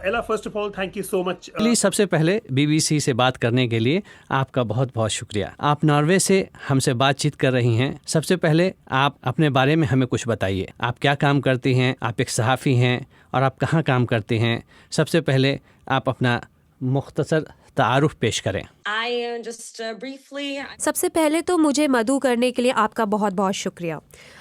Ella, first of all, thank you so much. سب سے پہلے BBC سے بات کرنے کے لیے آپ کا بہت بہت شکریہ. آپ ناروے سے ہم سے بات چیت کر رہی ہیں. سب سے پہلے آپ اپنے بارے میں ہمیں کچھ بتائیے. آپ کیا کام کرتی ہیں؟ آپ ایک صحافی ہیں اور آپ کہاں کام کرتی ہیں؟ سب سے پہلے آپ اپنا مختصر تعارف پیش کریں. سب سے پہلے تو مجھے مدعو کرنے کے لیے آپ کا بہت بہت شکریہ.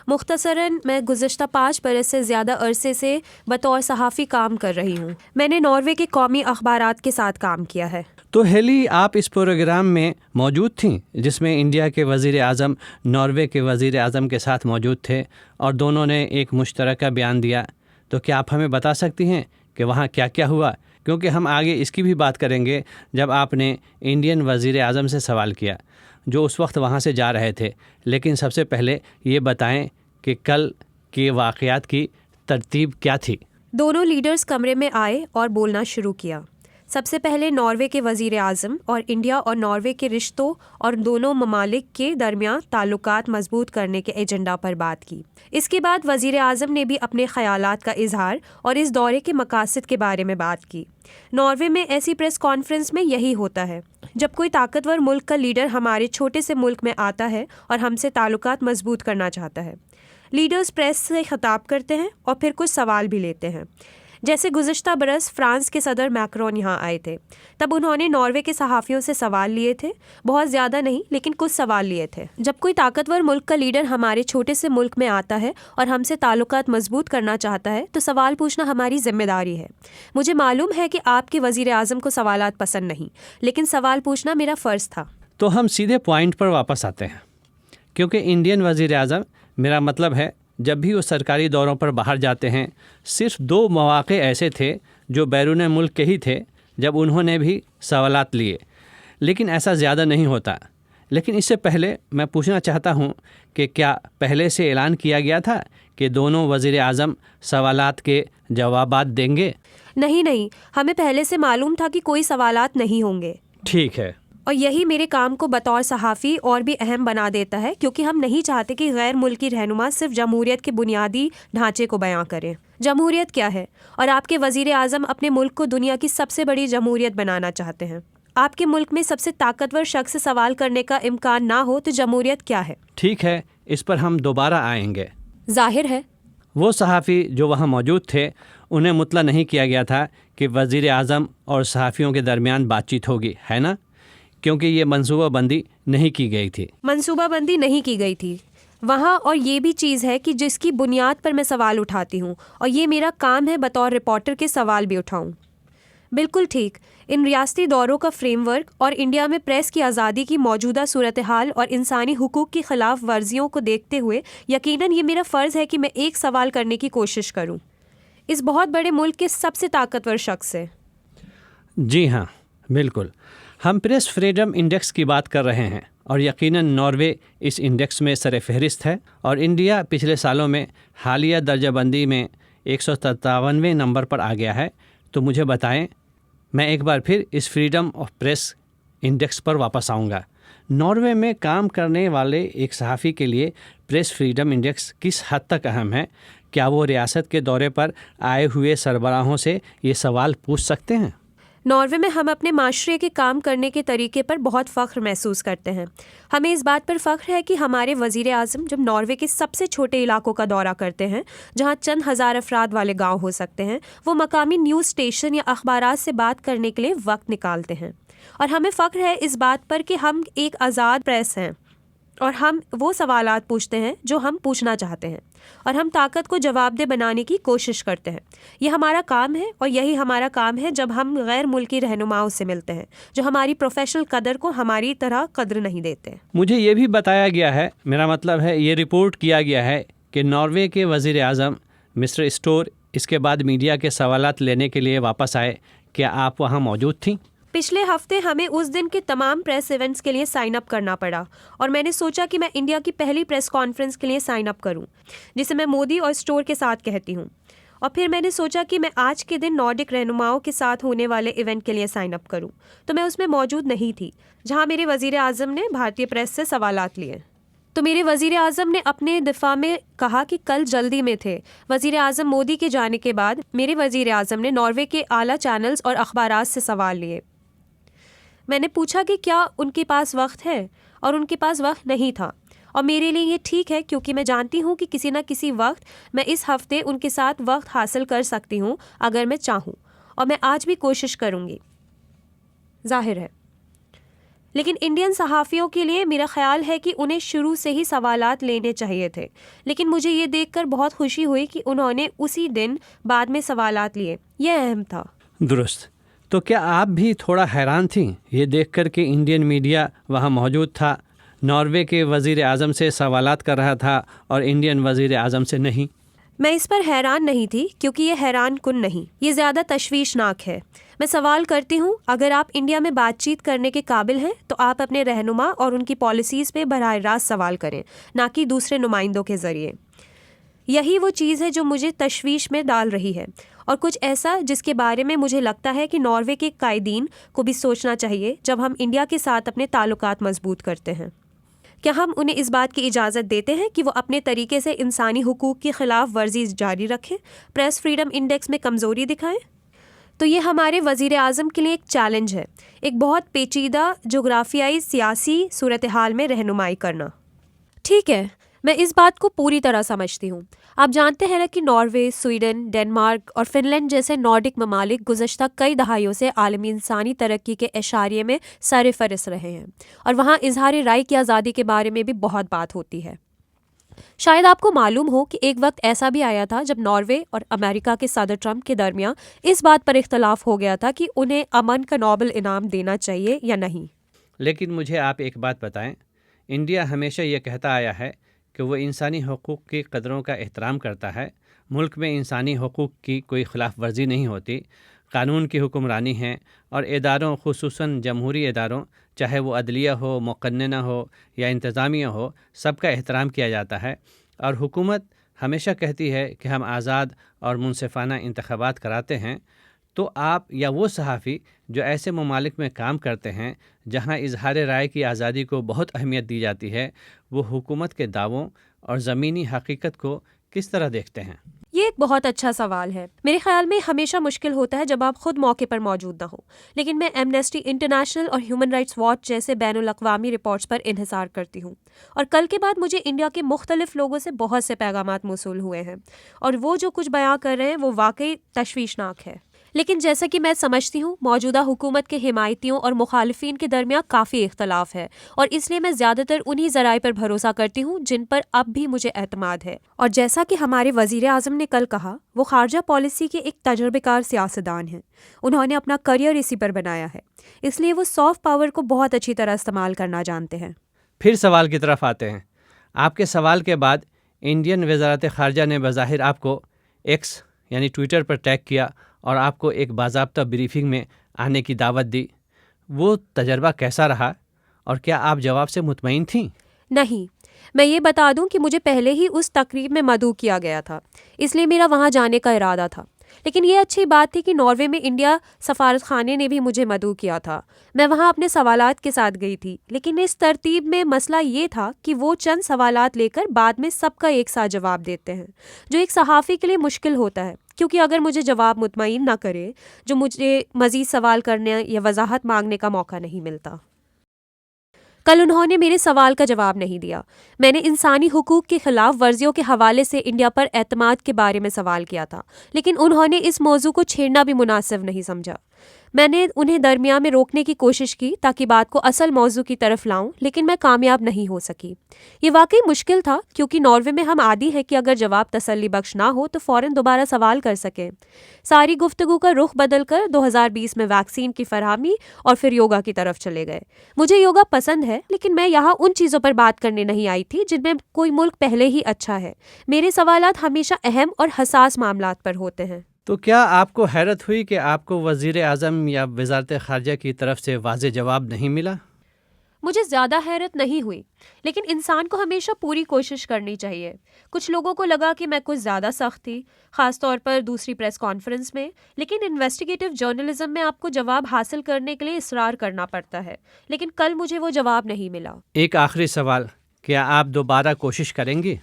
مختصراً میں گزشتہ 5 برس سے زیادہ عرصے سے بطور صحافی کام کر رہی ہوں. میں نے ناروے کے قومی اخبارات کے ساتھ کام کیا ہے. تو ہیلی، آپ اس پروگرام میں موجود تھیں جس میں انڈیا کے وزیر اعظم ناروے کے وزیر اعظم کے ساتھ موجود تھے اور دونوں نے ایک مشترکہ بیان دیا. تو کیا آپ ہمیں بتا سکتی ہیں کہ وہاں کیا کیا ہوا؟ کیونکہ ہم آگے اس کی بھی بات کریں گے جب آپ نے انڈین وزیر اعظم سے سوال کیا جو اس وقت وہاں سے جا رہے تھے. لیکن سب سے پہلے یہ بتائیں کہ کل کے واقعات کی ترتیب کیا تھی؟ دونوں لیڈرز کمرے میں آئے اور بولنا شروع کیا. سب سے پہلے ناروے کے وزیر اعظم اور انڈیا اور ناروے کے رشتوں اور دونوں ممالک کے درمیان تعلقات مضبوط کرنے کے ایجنڈا پر بات کی. اس کے بعد وزیر اعظم نے بھی اپنے خیالات کا اظہار اور اس دورے کے مقاصد کے بارے میں بات کی. ناروے میں ایسی پریس کانفرنس میں یہی ہوتا ہے جب کوئی طاقتور ملک کا لیڈر ہمارے چھوٹے سے ملک میں آتا ہے اور ہم سے تعلقات مضبوط کرنا چاہتا ہے. لیڈرز پریس سے خطاب کرتے ہیں اور پھر کچھ سوال بھی لیتے ہیں. جیسے گزشتہ برس فرانس کے صدر میکرون یہاں آئے تھے، تب انہوں نے ناروے کے صحافیوں سے سوال لیے تھے. بہت زیادہ نہیں لیکن کچھ سوال لیے تھے. جب کوئی طاقتور ملک کا لیڈر ہمارے چھوٹے سے ملک میں آتا ہے اور ہم سے تعلقات مضبوط کرنا چاہتا ہے تو سوال پوچھنا ہماری ذمہ داری ہے. مجھے معلوم ہے کہ آپ کے وزیر اعظم کو سوالات پسند نہیں، لیکن سوال پوچھنا میرا فرض تھا. تو ہم سیدھے پوائنٹ پر واپس آتے ہیں، کیونکہ انڈین وزیر اعظم، میرا مطلب ہے جب بھی وہ سرکاری دوروں پر باہر جاتے ہیں، صرف 2 مواقع ایسے تھے جو بیرون ملک کے ہی تھے جب انہوں نے بھی سوالات لیے، لیکن ایسا زیادہ نہیں ہوتا. لیکن اس سے پہلے میں پوچھنا چاہتا ہوں کہ کیا پہلے سے اعلان کیا گیا تھا کہ دونوں وزیر اعظم سوالات کے جوابات دیں گے؟ نہیں، ہمیں پہلے سے معلوم تھا کہ کوئی سوالات نہیں ہوں گے. ٹھیک ہے. اور یہی میرے کام کو بطور صحافی اور بھی اہم بنا دیتا ہے، کیونکہ ہم نہیں چاہتے کہ غیر ملکی رہنما صرف جمہوریت کے بنیادی ڈھانچے کو بیان کریں. جمہوریت کیا ہے؟ اور آپ کے وزیر اعظم اپنے ملک کو دنیا کی سب سے بڑی جمہوریت بنانا چاہتے ہیں. آپ کے ملک میں سب سے طاقتور شخص سے سوال کرنے کا امکان نہ ہو تو جمہوریت کیا ہے؟ ٹھیک ہے، اس پر ہم دوبارہ آئیں گے. ظاہر ہے وہ صحافی جو وہاں موجود تھے انہیں مطلع نہیں کیا گیا تھا کہ وزیر اعظم اور صحافیوں کے درمیان بات چیت ہوگی، ہے نا؟ کیونکہ یہ منصوبہ بندی نہیں کی گئی تھی. منصوبہ بندی نہیں کی گئی تھی وہاں. اور یہ بھی چیز ہے کہ جس کی بنیاد پر میں سوال اٹھاتی ہوں، اور یہ میرا کام ہے بطور رپورٹر کے سوال بھی اٹھاؤں. بالکل ٹھیک. ان ریاستی دوروں کا فریم ورک اور انڈیا میں پریس کی آزادی کی موجودہ صورتحال اور انسانی حقوق کی خلاف ورزیوں کو دیکھتے ہوئے یقیناً یہ میرا فرض ہے کہ میں ایک سوال کرنے کی کوشش کروں اس بہت بڑے ملک کے سب سے طاقتور شخص سے. جی ہاں، بالکل. ہم پریس فریڈم انڈیکس کی بات کر رہے ہیں اور یقیناً ناروے اس انڈیکس میں سر فہرست ہے اور انڈیا پچھلے سالوں میں حالیہ درجہ بندی میں 157ویں نمبر پر آ گیا ہے. تو مجھے بتائیں، میں ایک بار پھر اس فریڈم آف پریس انڈیکس پر واپس آؤں گا. ناروے میں کام کرنے والے ایک صحافی کے لیے پریس فریڈم انڈیکس کس حد تک اہم ہے؟ کیا وہ ریاست کے دورے پر آئے ہوئے سربراہوں سے یہ سوال پوچھ سکتے ہیں؟ ناروے میں ہم اپنے معاشرے کے کام کرنے کے طریقے پر بہت فخر محسوس کرتے ہیں. ہمیں اس بات پر فخر ہے کہ ہمارے وزیر اعظم جب ناروے کے سب سے چھوٹے علاقوں کا دورہ کرتے ہیں جہاں چند ہزار افراد والے گاؤں ہو سکتے ہیں، وہ مقامی نیوز اسٹیشن یا اخبارات سے بات کرنے کے لیے وقت نکالتے ہیں. اور ہمیں فخر ہے اس بات پر کہ ہم ایک آزاد پریس ہیں اور ہم وہ سوالات پوچھتے ہیں جو ہم پوچھنا چاہتے ہیں اور ہم طاقت کو جواب دہ بنانے کی کوشش کرتے ہیں. یہ ہمارا کام ہے اور یہی ہمارا کام ہے جب ہم غیر ملکی رہنماؤں سے ملتے ہیں جو ہماری پروفیشنل قدر کو ہماری طرح قدر نہیں دیتے. مجھے یہ بھی بتایا گیا ہے، میرا مطلب ہے یہ رپورٹ کیا گیا ہے کہ ناروے کے وزیر اعظم مسٹر اسٹور اس کے بعد میڈیا کے سوالات لینے کے لیے واپس آئے. کیا آپ وہاں موجود تھیں؟ پچھلے ہفتے ہمیں اس دن کے تمام پریس ایونٹس کے لیے سائن اپ کرنا پڑا اور میں نے سوچا کہ میں انڈیا کی پہلی پریس کانفرنس کے لیے سائن اپ کروں جسے میں مودی اور اسٹور کے ساتھ کہتی ہوں. اور پھر میں نے سوچا کہ میں آج کے دن نارڈک رہنماؤں کے ساتھ ہونے والے ایونٹ کے لیے سائن اپ کروں. تو میں اس میں موجود نہیں تھی جہاں میرے وزیر اعظم نے بھارتی پریس سے سوالات لیے. تو میرے وزیر اعظم نے اپنے دفاع میں کہا کہ کل جلدی میں تھے. وزیر اعظم مودی کے جانے کے بعد میرے وزیر اعظم نے ناروے کے اعلیٰ چینلز اور اخبارات سے سوال لیے. میں نے پوچھا کہ کیا ان کے پاس وقت ہے، اور ان کے پاس وقت نہیں تھا. اور میرے لیے یہ ٹھیک ہے کیونکہ میں جانتی ہوں کہ کسی نہ کسی وقت میں اس ہفتے ان کے ساتھ وقت حاصل کر سکتی ہوں اگر میں چاہوں، اور میں آج بھی کوشش کروں گی. ظاہر ہے. لیکن انڈین صحافیوں کے لیے میرا خیال ہے کہ انہیں شروع سے ہی سوالات لینے چاہیے تھے، لیکن مجھے یہ دیکھ کر بہت خوشی ہوئی کہ انہوں نے اسی دن بعد میں سوالات لیے. یہ اہم تھا. درست. تو کیا آپ بھی تھوڑا حیران تھیں یہ دیکھ کر کہ انڈین میڈیا وہاں موجود تھا، ناروے کے وزیر اعظم سے سوالات کر رہا تھا اور انڈین وزیر اعظم سے نہیں؟ میں اس پر حیران نہیں تھی کیونکہ یہ حیران کن نہیں، یہ زیادہ تشویشناک ہے. میں سوال کرتی ہوں، اگر آپ انڈیا میں بات چیت کرنے کے قابل ہیں تو آپ اپنے رہنما اور ان کی پالیسیز پہ براہ راست سوال کریں، نہ کہ دوسرے نمائندوں کے ذریعے. یہی وہ چیز ہے جو مجھے تشویش میں ڈال رہی ہے، اور کچھ ایسا جس کے بارے میں مجھے لگتا ہے کہ ناروے کے قائدین کو بھی سوچنا چاہیے جب ہم انڈیا کے ساتھ اپنے تعلقات مضبوط کرتے ہیں. کیا ہم انہیں اس بات کی اجازت دیتے ہیں کہ وہ اپنے طریقے سے انسانی حقوق کی خلاف ورزی جاری رکھیں، پریس فریڈم انڈیکس میں کمزوری دکھائیں؟ تو یہ ہمارے وزیر اعظم کے لیے ایک چیلنج ہے، ایک بہت پیچیدہ جغرافیائی سیاسی صورتحال میں رہنمائی کرنا. ٹھیک ہے، میں اس بات کو پوری طرح سمجھتی ہوں. آپ جانتے ہیں نا کہ ناروے، سویڈن، ڈنمارک اور فن لینڈ جیسے نارڈک ممالک گزشتہ کئی دہائیوں سے عالمی انسانی ترقی کے اشاریے میں سر فہرست رہے ہیں، اور وہاں اظہار رائے کی آزادی کے بارے میں بھی بہت بات ہوتی ہے. شاید آپ کو معلوم ہو کہ ایک وقت ایسا بھی آیا تھا جب ناروے اور امریکہ کے صدر ٹرمپ کے درمیان اس بات پر اختلاف ہو گیا تھا کہ انہیں امن کا نوبل انعام دینا چاہیے یا نہیں. لیکن مجھے آپ ایک بات بتائیں، انڈیا ہمیشہ یہ کہتا آیا ہے کہ وہ انسانی حقوق کی قدروں کا احترام کرتا ہے. ملک میں انسانی حقوق کی کوئی خلاف ورزی نہیں ہوتی، قانون کی حکمرانی ہے، اور اداروں خصوصاً جمہوری اداروں چاہے وہ عدلیہ ہو، مقننہ ہو یا انتظامیہ ہو، سب کا احترام کیا جاتا ہے. اور حکومت ہمیشہ کہتی ہے کہ ہم آزاد اور منصفانہ انتخابات کراتے ہیں. تو آپ یا وہ صحافی جو ایسے ممالک میں کام کرتے ہیں جہاں اظہار رائے کی آزادی کو بہت اہمیت دی جاتی ہے، وہ حکومت کے دعووں اور زمینی حقیقت کو کس طرح دیکھتے ہیں؟ یہ ایک بہت اچھا سوال ہے. میرے خیال میں ہمیشہ مشکل ہوتا ہے جب آپ خود موقع پر موجود نہ ہو، لیکن میں ایمنسٹی انٹرنیشنل اور ہیومن رائٹس واچ جیسے بین الاقوامی رپورٹس پر انحصار کرتی ہوں، اور کل کے بعد مجھے انڈیا کے مختلف لوگوں سے بہت سے پیغامات موصول ہوئے ہیں، اور وہ جو کچھ بیان کر رہے ہیں وہ واقعی تشویشناک ہے. لیکن جیسا کہ میں سمجھتی ہوں، موجودہ حکومت کے حمایتیوں اور مخالفین کے درمیان کافی اختلاف ہے، اور اس لیے میں زیادہ تر انہی ذرائع پر بھروسہ کرتی ہوں جن پر اب بھی مجھے اعتماد ہے. اور جیسا کہ ہمارے وزیر اعظم نے کل کہا، وہ خارجہ پالیسی کے ایک تجربہ کار سیاستدان ہیں. انہوں نے اپنا کریئر اسی پر بنایا ہے، اس لیے وہ سافٹ پاور کو بہت اچھی طرح استعمال کرنا جانتے ہیں. پھر سوال کی طرف آتے ہیں. آپ کے سوال کے بعد انڈین وزارت خارجہ نے بظاہر آپ کو ایکس یعنی ٹویٹر پر ٹیگ کیا اور آپ کو ایک باضابطہ بریفنگ میں آنے کی دعوت دی. وہ تجربہ کیسا رہا، اور کیا آپ جواب سے مطمئن تھیں؟ نہیں، میں یہ بتا دوں کہ مجھے پہلے ہی اس تقریب میں مدعو کیا گیا تھا، اس لیے میرا وہاں جانے کا ارادہ تھا. لیکن یہ اچھی بات تھی کہ ناروے میں انڈیا سفارت خانے نے بھی مجھے مدعو کیا تھا. میں وہاں اپنے سوالات کے ساتھ گئی تھی، لیکن اس ترتیب میں مسئلہ یہ تھا کہ وہ چند سوالات لے کر بعد میں سب کا ایک ساتھ جواب دیتے ہیں، جو ایک صحافی کے لیے مشکل ہوتا ہے، کیونکہ اگر مجھے جواب مطمئن نہ کرے جو مجھے مزید سوال کرنے یا وضاحت مانگنے کا موقع نہیں ملتا. کل انہوں نے میرے سوال کا جواب نہیں دیا. میں نے انسانی حقوق کی خلاف ورزیوں کے حوالے سے انڈیا پر اعتماد کے بارے میں سوال کیا تھا، لیکن انہوں نے اس موضوع کو چھیڑنا بھی مناسب نہیں سمجھا. میں نے انہیں درمیان میں روکنے کی کوشش کی تاکہ بات کو اصل موضوع کی طرف لاؤں، لیکن میں کامیاب نہیں ہو سکی. یہ واقعی مشکل تھا کیونکہ ناروے میں ہم عادی ہیں کہ اگر جواب تسلی بخش نہ ہو تو فوراً دوبارہ سوال کر سکیں. ساری گفتگو کا رخ بدل کر 2020 میں ویکسین کی فراہمی اور پھر یوگا کی طرف چلے گئے. مجھے یوگا پسند ہے، لیکن میں یہاں ان چیزوں پر بات کرنے نہیں آئی تھی جن میں کوئی ملک پہلے ہی اچھا ہے. میرے سوالات ہمیشہ اہم اور حساس معاملات پر ہوتے ہیں. تو کیا آپ کو حیرت ہوئی کہ آپ کو وزیر اعظم یا وزارت خارجہ کی طرف سے واضح جواب نہیں ملا؟ مجھے زیادہ حیرت نہیں ہوئی، لیکن انسان کو ہمیشہ پوری کوشش کرنی چاہیے. کچھ لوگوں کو لگا کہ میں کچھ زیادہ سخت تھی، خاص طور پر دوسری پریس کانفرنس میں، لیکن انویسٹیگیٹو جرنلزم میں آپ کو جواب حاصل کرنے کے لیے اصرار کرنا پڑتا ہے، لیکن کل مجھے وہ جواب نہیں ملا. ایک آخری سوال کیا آپ دوبارہ کوشش کریں گی؟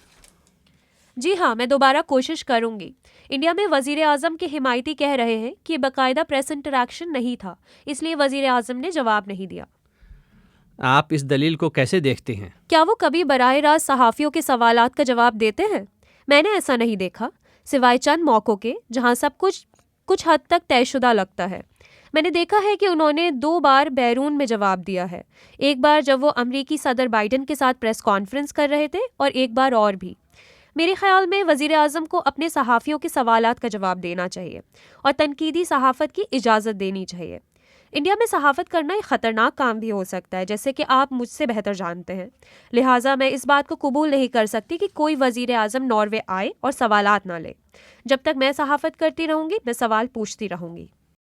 جی ہاں، میں دوبارہ کوشش کروں گی۔ انڈیا میں وزیر اعظم کے حمایتی کہہ رہے ہیں کہ باقاعدہ پریس انٹریکشن نہیں تھا، اس لیے وزیر اعظم نے جواب نہیں دیا۔ آپ اس دلیل کو کیسے دیکھتے ہیں؟ کیا وہ کبھی براہ راست صحافیوں کے سوالات کا جواب دیتے ہیں؟ میں نے ایسا نہیں دیکھا، سوائے چند موقعوں کے جہاں سب کچھ حد تک طے شدہ لگتا ہے۔ میں نے دیکھا ہے کہ انہوں نے 2 بار بیرون میں جواب دیا ہے، ایک بار جب وہ امریکی صدر بائیڈن کے ساتھ پریس کانفرنس کر رہے تھے اور ایک بار اور بھی۔ میرے خیال میں وزیر اعظم کو اپنے صحافیوں کے سوالات کا جواب دینا چاہیے اور تنقیدی صحافت کی اجازت دینی چاہیے۔ انڈیا میں صحافت کرنا ایک خطرناک کام بھی ہو سکتا ہے، جیسے کہ آپ مجھ سے بہتر جانتے ہیں، لہٰذا میں اس بات کو قبول نہیں کر سکتی کہ کوئی وزیر اعظم ناروے آئے اور سوالات نہ لے۔ جب تک میں صحافت کرتی رہوں گی میں سوال پوچھتی رہوں گی۔